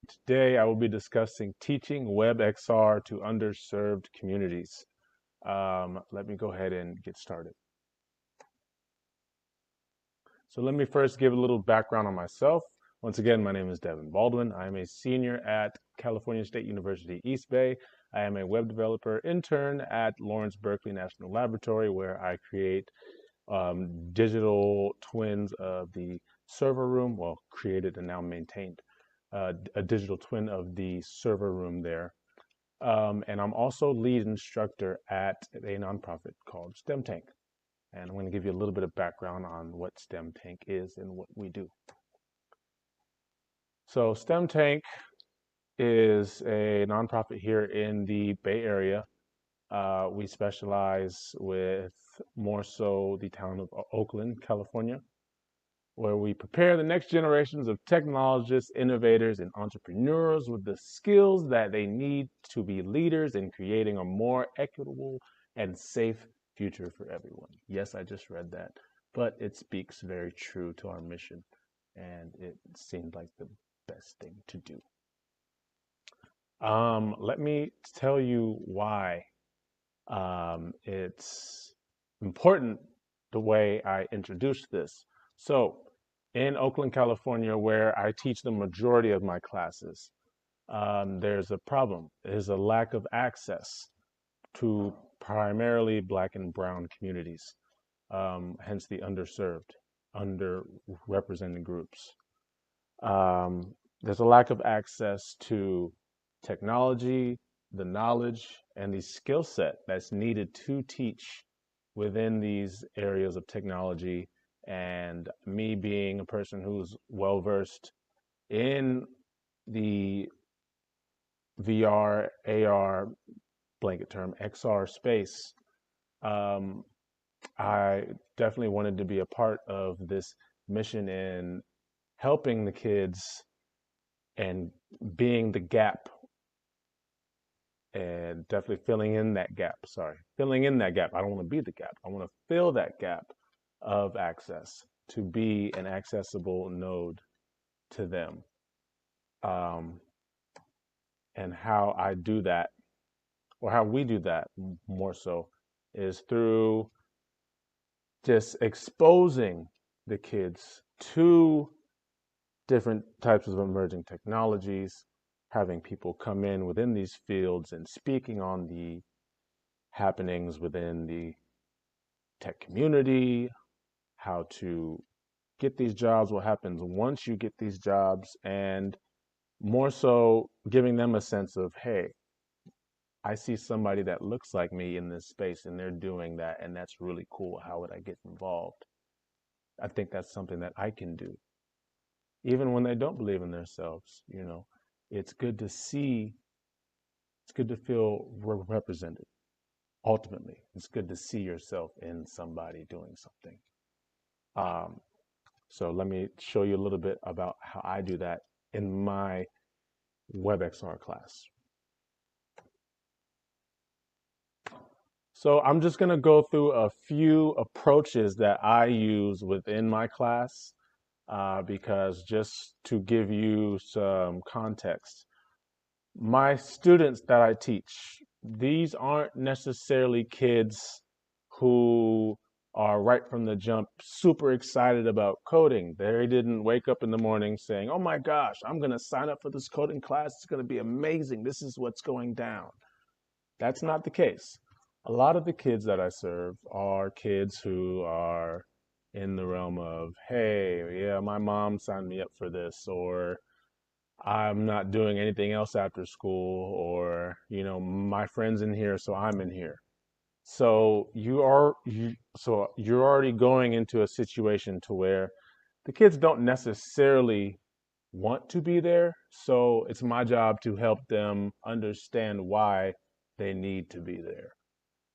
Today I will be discussing teaching WebXR to underserved communities. Let me go ahead and get started. So let me first give a little background on myself. Once again, my name is Devin Baldwin. I am a senior at California State University, East Bay. I am a web developer intern at Lawrence Berkeley National Laboratory, where I create digital twins of the server room, well, created and now maintained. A digital twin of the server room there. And I'm also lead instructor at a nonprofit called STEM Tank. And I'm going to give you a little bit of background on what STEM Tank is and what we do. So STEM Tank is a nonprofit here in the Bay Area. We specialize with more so the town of Oakland, California, where we prepare the next generations of technologists, innovators, and entrepreneurs with the skills that they need to be leaders in creating a more equitable and safe future for everyone. Yes, I just read that, but it speaks very true to our mission, and it seemed like the best thing to do. Let me tell you why it's important the way I introduced this. So, in Oakland, California, where I teach the majority of my classes, there's a problem. There's a lack of access to primarily Black and brown communities, hence the underserved, underrepresented groups. There's a lack of access to technology, the knowledge, and the skill set that's needed to teach within these areas of technology. And me being a person who's well versed in the VR, AR, blanket term, XR space, I definitely wanted to be a part of this mission in helping the kids and being the gap and definitely filling in that gap. Filling in that gap. I don't want to be the gap. I want to fill that gap of access to be an accessible node to them. And how I do that, or how we do that more so, is through just exposing the kids to different types of emerging technologies, having people come in within these fields and speaking on the happenings within the tech community, how to get these jobs, what happens once you get these jobs, and more so giving them a sense of, hey, I see somebody that looks like me in this space and they're doing that, and that's really cool. How would I get involved? I think that's something that I can do. Even when they don't believe in themselves, it's good to see, it's good to feel represented. Ultimately, it's good to see yourself in somebody doing something. So let me show you a little bit about how I do that in my WebXR class. So I'm just going to go through a few approaches that I use within my class, because just to give you some context, my students that I teach, these aren't necessarily kids who are right from the jump super excited about coding. They didn't wake up in the morning saying, oh my gosh, I'm going to sign up for this coding class. It's going to be amazing. This is what's going down. That's not the case. A lot of the kids that I serve are kids who are in the realm of, hey, yeah, my mom signed me up for this, or I'm not doing anything else after school, or, my friend's in here, so I'm in here. So you're already going into a situation to where the kids don't necessarily want to be there. So it's my job to help them understand why they need to be there.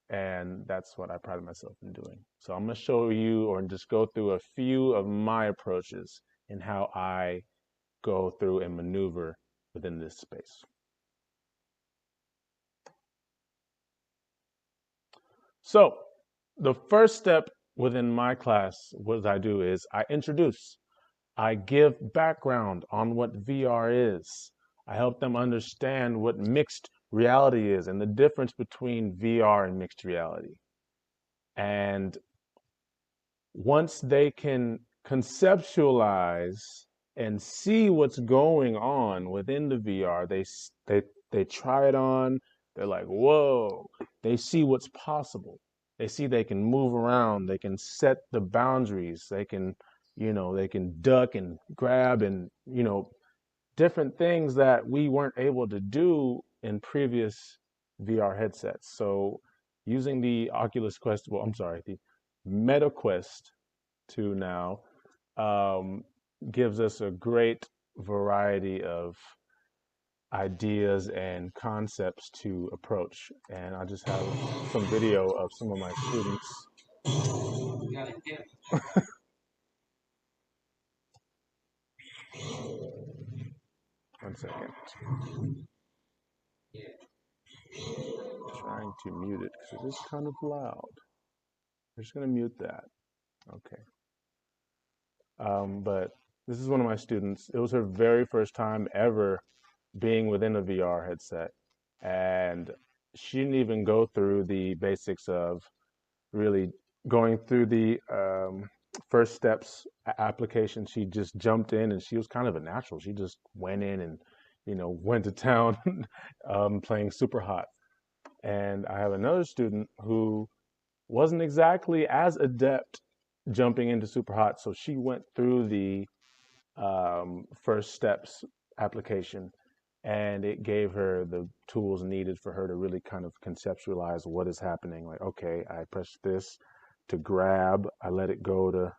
And that's what I pride myself in doing. So I'm going to show you, or just go through a few of my approaches in how I go through and maneuver within this space. So the first step within my class, what I do is I introduce. I give background on what VR is. I help them understand what mixed reality is and the difference between VR and mixed reality. And once they can conceptualize and see what's going on within the VR, they try it on. They're like, whoa! They see what's possible. They see they can move around. They can set the boundaries. They can, they can duck and grab and different things that we weren't able to do in previous VR headsets. So using the Oculus Quest, well, I'm sorry, the Meta Quest 2 now um, gives us a great variety of ideas and concepts to approach. And I just have some video of some of my students. One second. Trying to mute it because it is kind of loud. We're just going to mute that. Okay. But this is one of my students. It was her very first time ever being within a VR headset. And she didn't even go through the basics of really going through the first steps application. She just jumped in and she was kind of a natural. She just went in and, went to town playing super hot. And I have another student who wasn't exactly as adept jumping into super hot. So she went through the first steps application and it gave her the tools needed for her to really kind of conceptualize what is happening. Like, okay, I press this to grab, I let it go to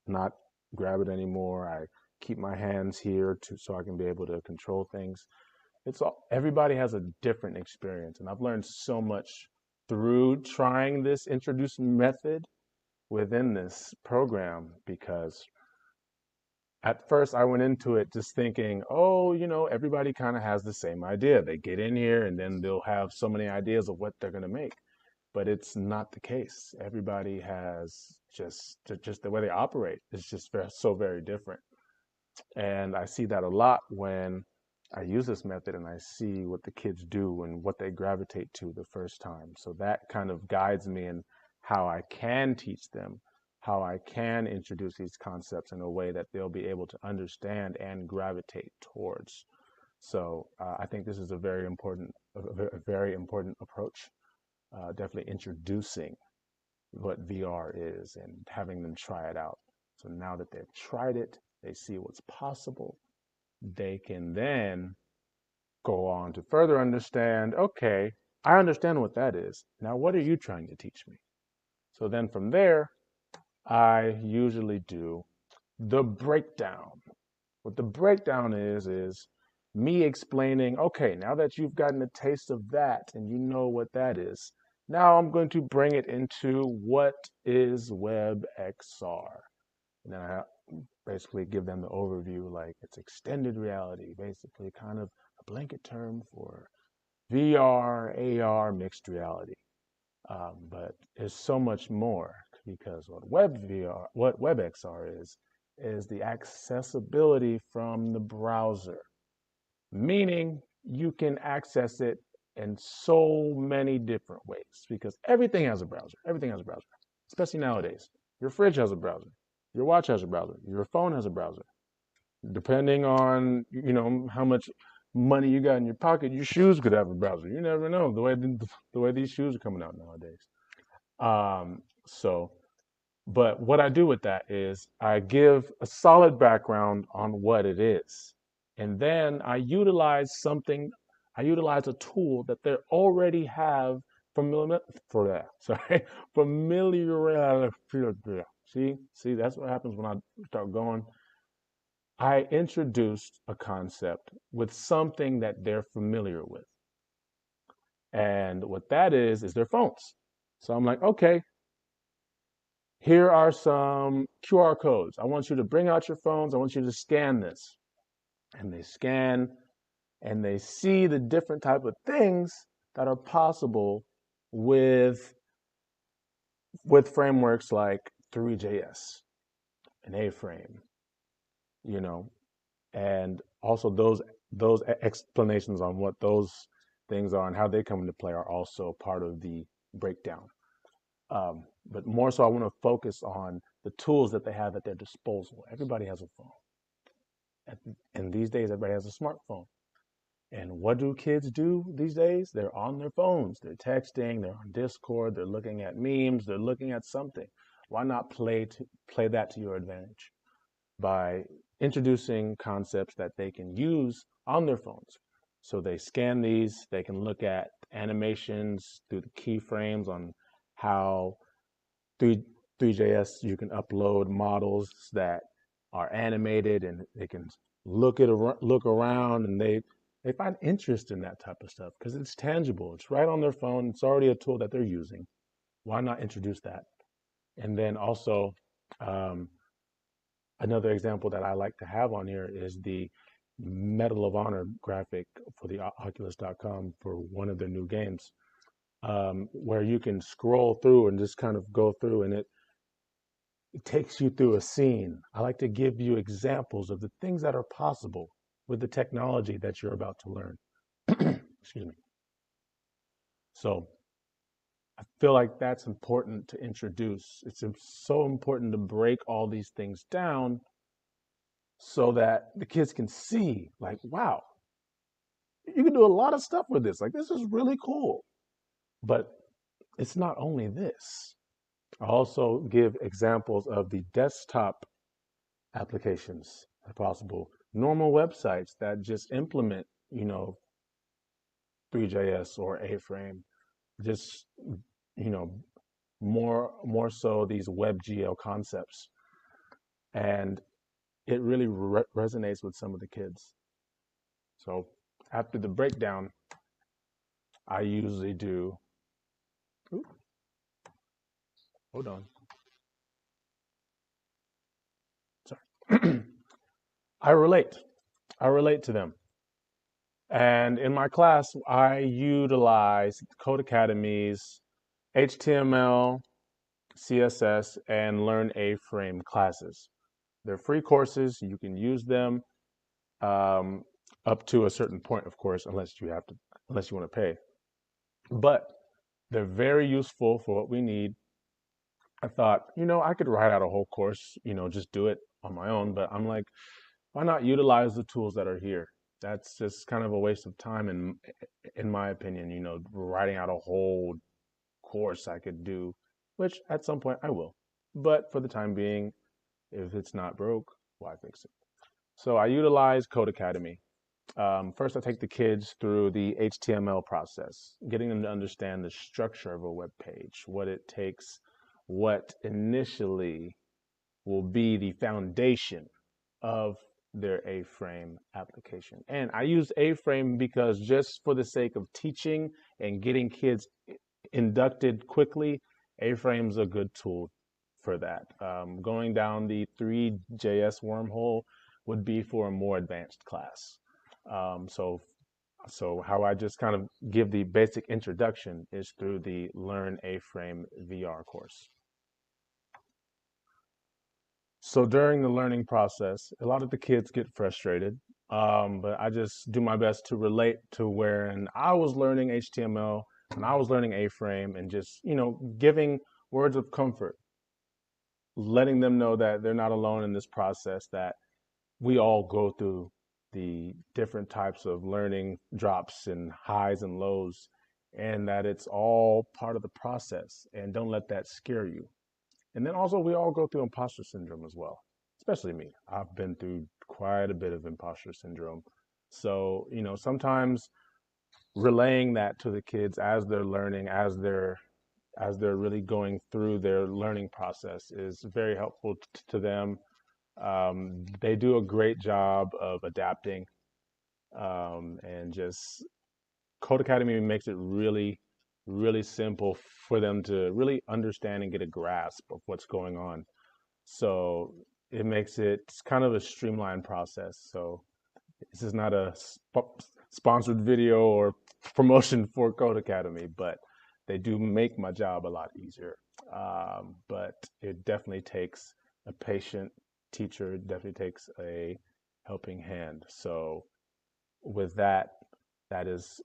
not grab it anymore. I keep my hands here so I can be able to control things. Everybody has a different experience, and I've learned so much through trying this introduced method within this program because at first I went into it just thinking, oh, everybody kind of has the same idea. They get in here and then they'll have so many ideas of what they're going to make. But it's not the case. Everybody has just the way they operate is just so very different. And I see that a lot when I use this method and I see what the kids do and what they gravitate to the first time. So that kind of guides me in how I can teach them, how I can introduce these concepts in a way that they'll be able to understand and gravitate towards. So I think this is a very important approach. Definitely introducing what VR is and having them try it out. So now that they've tried it, they see what's possible. They can then go on to further understand, okay, I understand what that is. Now, what are you trying to teach me? So then from there, I usually do the breakdown. What the breakdown is me explaining, okay, now that you've gotten a taste of that and you know what that is, now I'm going to bring it into what is WebXR. And then I basically give them the overview, like it's extended reality, basically kind of a blanket term for VR, AR, mixed reality. But there's so much more because what WebXR is the accessibility from the browser, meaning you can access it in so many different ways because everything has a browser. Everything has a browser, especially nowadays. Your fridge has a browser. Your watch has a browser. Your phone has a browser. Depending on how much money you got in your pocket, your shoes could have a browser. You never know the way these shoes are coming out nowadays. So, but what I do with that is I give a solid background on what it is, and then I utilize a tool that they already have familiar for that. Sorry, familiar. See, that's what happens when I start going. I introduced a concept with something that they're familiar with. And what that is their phones. So I'm like, okay, here are some QR codes. I want you to bring out your phones. I want you to scan this. And they scan and they see the different type of things that are possible with frameworks like 3JS and A-Frame, you know, And also those explanations on what those things are and how they come into play are also part of the breakdown. But more so, I want to focus on the tools that they have at their disposal. Everybody has a phone. And these days, everybody has a smartphone. And what do kids do these days? They're on their phones. They're texting. They're on Discord. They're looking at memes. They're looking at something. Why not play that to your advantage by introducing concepts that they can use on their phones? So they scan these. They can look at animations through the keyframes on how 3 3JS you can upload models that are animated, and they can look around, and they find interest in that type of stuff because it's tangible. It's right on their phone. It's already a tool that they're using. Why not introduce that? And then also, um, another example that I like to have on here is the Medal of Honor graphic for the Oculus.com for one of their new games, where you can scroll through and just kind of go through, and it takes you through a scene. I like to give you examples of the things that are possible with the technology that you're about to learn. Excuse me. So I feel like that's important to introduce. It's so important to break all these things down so that the kids can see, like, wow, you can do a lot of stuff with this. Like, this is really cool. But it's not only this. I also give examples of the desktop applications if possible. Normal websites that just implement, 3JS or A-frame, just, you know, more so these WebGL concepts. And it really resonates with some of the kids. So after the breakdown, I usually do, ooh, hold on, sorry. I relate. I relate to them. And in my class, I utilize Code Academy's HTML, CSS, and Learn A-Frame classes. They're free courses. You can use them um, up to a certain point, of course, unless you want to pay. But they're very useful for what we need. I thought, I could write out a whole course, just do it on my own. But I'm like, why not utilize the tools that are here? That's just kind of a waste of time, in my opinion. Writing out a whole course I could do, which at some point I will. But for the time being, if it's not broke, why fix it? So I utilize Code Academy. First, I take the kids through the HTML process, getting them to understand the structure of a web page, what it takes, what initially will be the foundation of their A-frame application. And I use A-frame because just for the sake of teaching and getting kids inducted quickly, A-frame's a good tool for that. Going down the 3JS wormhole would be for a more advanced class. So how I just kind of give the basic introduction is through the Learn A-Frame VR course. So during the learning process, a lot of the kids get frustrated, but I just do my best to relate to when I was learning HTML, when I was learning A-frame, and just, giving words of comfort, letting them know that they're not alone in this process, that we all go through the different types of learning drops and highs and lows, and that it's all part of the process, and don't let that scare you. And then also, we all go through imposter syndrome as well, especially me. I've been through quite a bit of imposter syndrome. So, sometimes relaying that to the kids as they're learning, as they're really going through their learning process is very helpful to them. They do a great job of adapting, and just Code Academy makes it really, really simple for them to really understand and get a grasp of what's going on. So it makes it kind of a streamlined process. So this is not a sponsored video or promotion for Code Academy, but they do make my job a lot easier. But it definitely takes a patient teacher. It definitely takes a helping hand. So with that, that is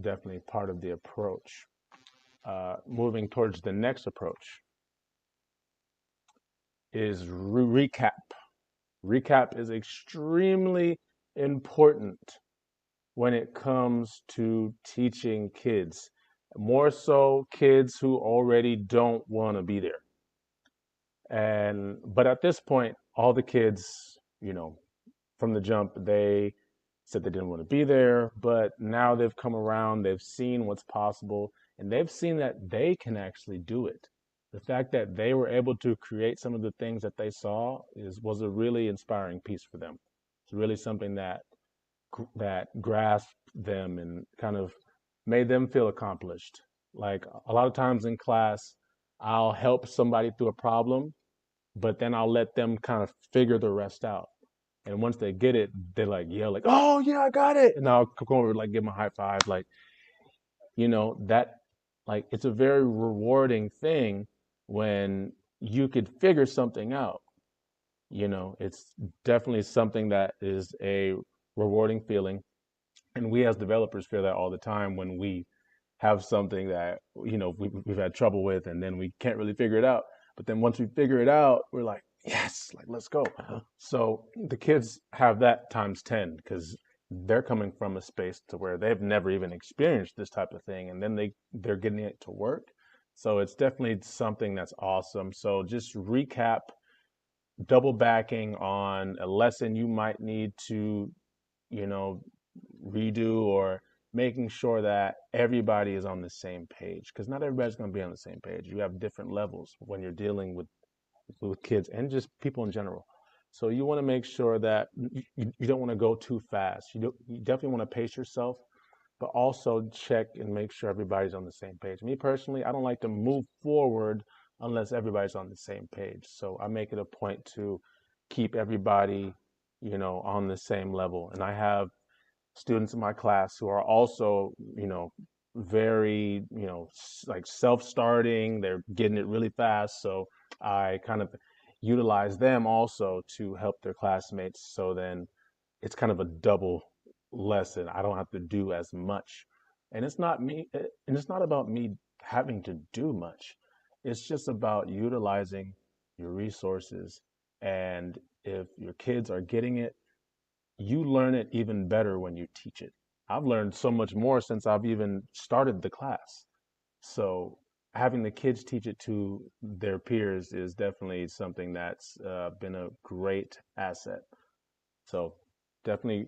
definitely part of the approach. Moving towards the next approach is recap. Recap is extremely important when it comes to teaching kids, more so kids who already don't want to be there. And but at this point, all the kids, from the jump, they said they didn't want to be there, but now they've come around, they've seen what's possible, and they've seen that they can actually do it. The fact that they were able to create some of the things that they saw was a really inspiring piece for them. It's really something that grasped them and kind of made them feel accomplished. Like a lot of times in class, I'll help somebody through a problem, but then I'll let them kind of figure the rest out. And once they get it, they like yell like, "Oh yeah, I got it!" And I'll come over like give them a high five, like that, like it's a very rewarding thing when you could figure something out. It's definitely something that is a rewarding feeling, and we as developers feel that all the time when we have something that we've had trouble with, and then we can't really figure it out. But then once we figure it out, we're like, yes, like let's go. So the kids have that times 10 because they're coming from a space to where they've never even experienced this type of thing, and then they're getting it to work. So it's definitely something that's awesome. So just recap, double backing on a lesson you might need to you know, redo, or making sure that everybody is on the same page, because not everybody's going to be on the same page. You have different levels when you're dealing with kids and just people in general. So you want to make sure that you don't want to go too fast. You definitely want to pace yourself, but also check and make sure everybody's on the same page. Me personally, I don't like to move forward unless everybody's on the same page. So I make it a point to keep everybody, on the same level. And I have students in my class who are also, very, like self-starting. They're getting it really fast. So I kind of utilize them also to help their classmates. So then it's kind of a double lesson. I don't have to do as much. And it's not about me having to do much. It's just about utilizing your resources. And if your kids are getting it, you learn it even better when you teach it. I've learned so much more since I've even started the class. So having the kids teach it to their peers is definitely something that's been a great asset. So definitely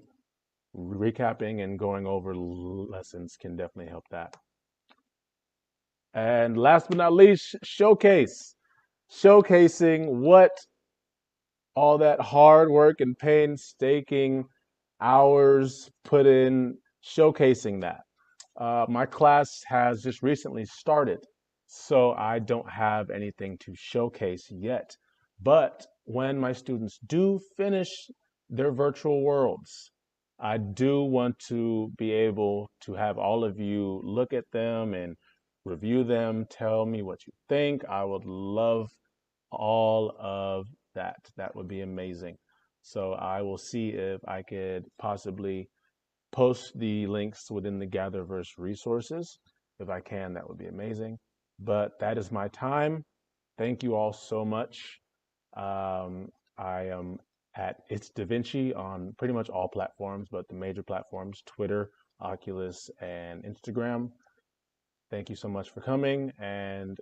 recapping and going over lessons can definitely help that. And last but not least, showcase. Showcasing what all that hard work and painstaking hours put in, showcasing that. My class has just recently started, so I don't have anything to showcase yet. But when my students do finish their virtual worlds, I do want to be able to have all of you look at them and review them, tell me what you think. I would love all of that. That would be amazing. So I will see if I could possibly post the links within the Gatherverse resources. If I can, that would be amazing. But that is my time. Thank you all so much. I am at It's Da Vinci on pretty much all platforms, but the major platforms, Twitter, Oculus, and Instagram. Thank you so much for coming, and